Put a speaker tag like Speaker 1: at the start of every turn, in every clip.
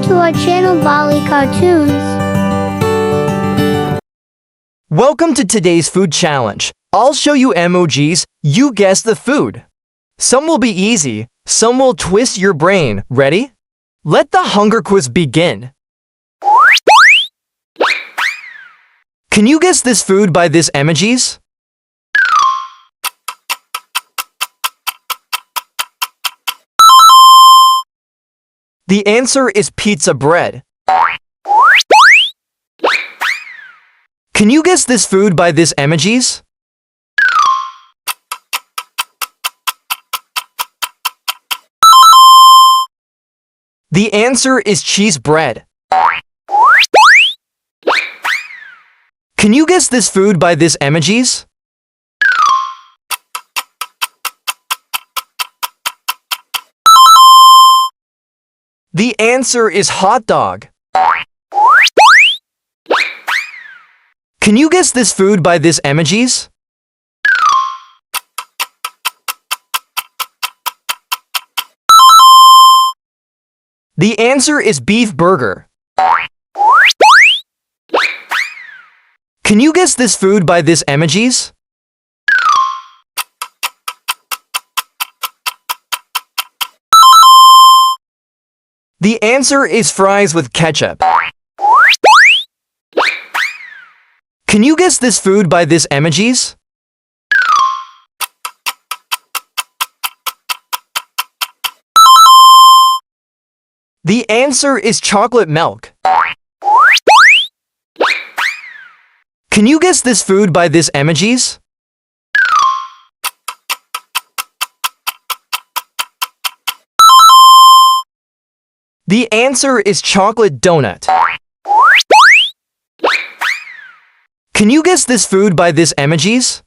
Speaker 1: to our channel Bali Cartoons.
Speaker 2: Welcome to today's food challenge. I'll show you emojis, you guess the food. Some will be easy, some will twist your brain. Ready? Let the hunger quiz begin. Can you guess this food by this emojis? The answer is pizza bread. Can you guess this food by this emojis? The answer is cheese bread. Can you guess this food by this emojis? The answer is hot dog. Can you guess this food by this emojis? The answer is beef burger. Can you guess this food by this emojis? The answer is fries with ketchup. Can you guess this food by this emojis? The answer is chocolate milk. Can you guess this food by this emojis? The answer is chocolate donut. Can you guess this food by this emojis?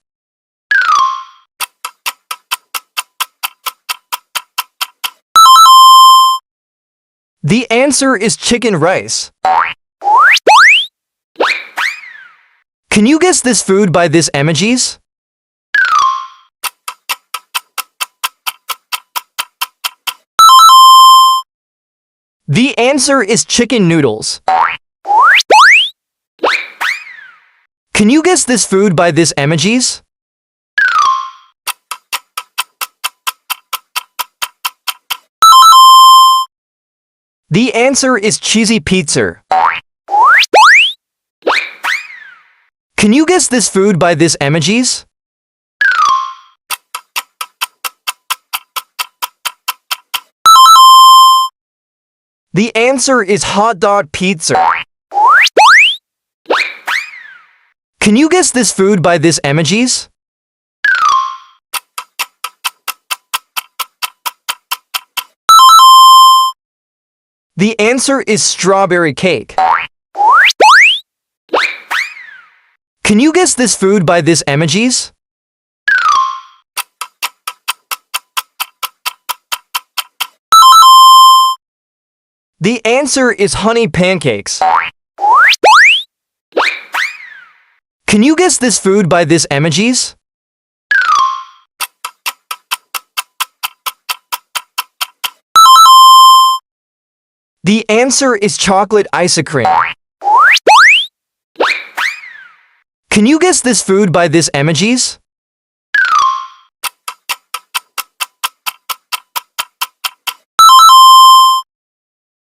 Speaker 2: The answer is chicken rice. Can you guess this food by this emojis? The answer is chicken noodles. Can you guess this food by this emojis? The answer is cheesy pizza. Can you guess this food by this emojis? The answer is hot dog pizza. Can you guess this food by this emojis? The answer is strawberry cake. Can you guess this food by this emojis? The answer is honey pancakes. Can you guess this food by this emojis? The answer is chocolate ice cream. Can you guess this food by this emojis?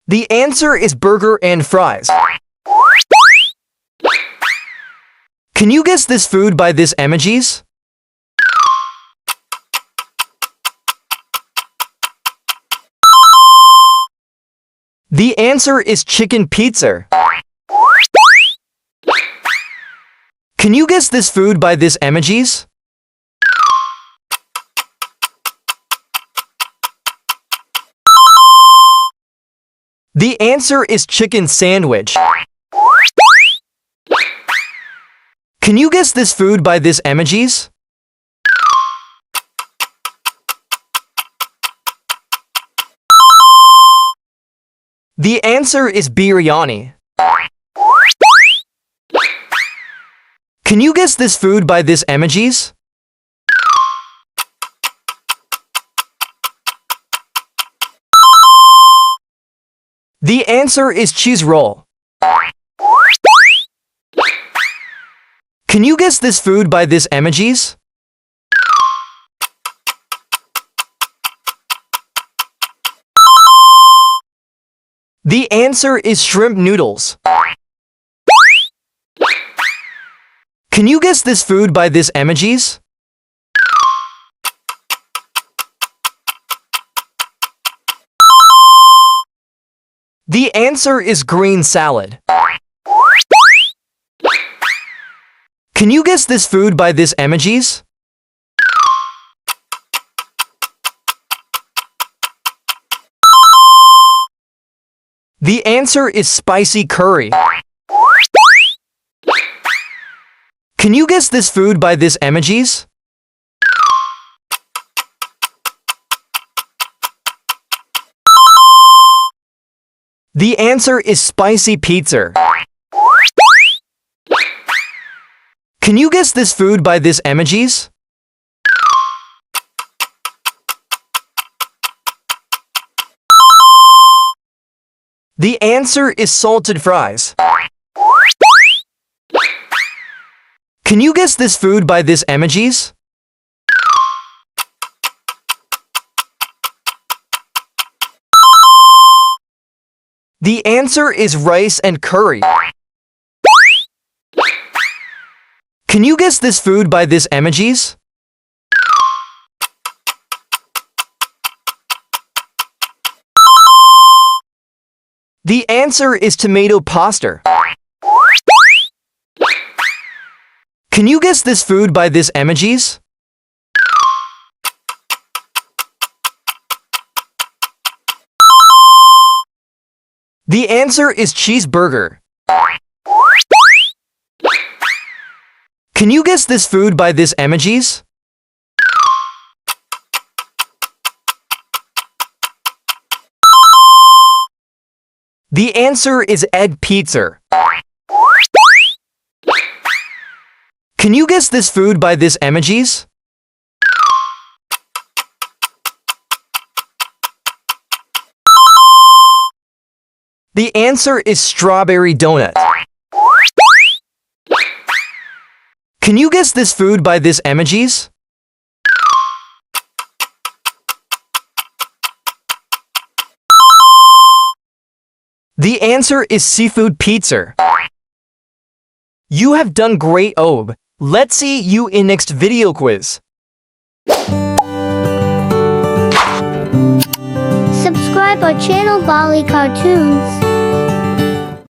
Speaker 2: The answer is burger and fries. Can you guess this food by this emojis? The answer is chicken pizza. Can you guess this food by this emojis? The answer is chicken sandwich. Can you guess this food by this emojis? The answer is biryani. Can you guess this food by this emojis? The answer is cheese roll. Can you guess this food by this emojis? The answer is shrimp noodles. Can you guess this food by this emojis? The answer is green salad. Can you guess this food by this emojis? The answer is spicy curry. Can you guess this food by this emojis? The answer is spicy pizza. Can you guess this food by this emojis? The answer is salted fries. Can you guess this food by this emojis? The answer is rice and curry. Can you guess this food by this emojis? The answer is tomato pasta. Can you guess this food by this emojis? The answer is cheeseburger. Can you guess this food by this emojis? The answer is egg pizza. Can you guess this food by this emojis? The answer is strawberry donut. Can you guess this food by this emojis? The answer is seafood pizza. You have done great, Ob. Let's see you in next video quiz.
Speaker 1: Subscribe our channel Bali Cartoons.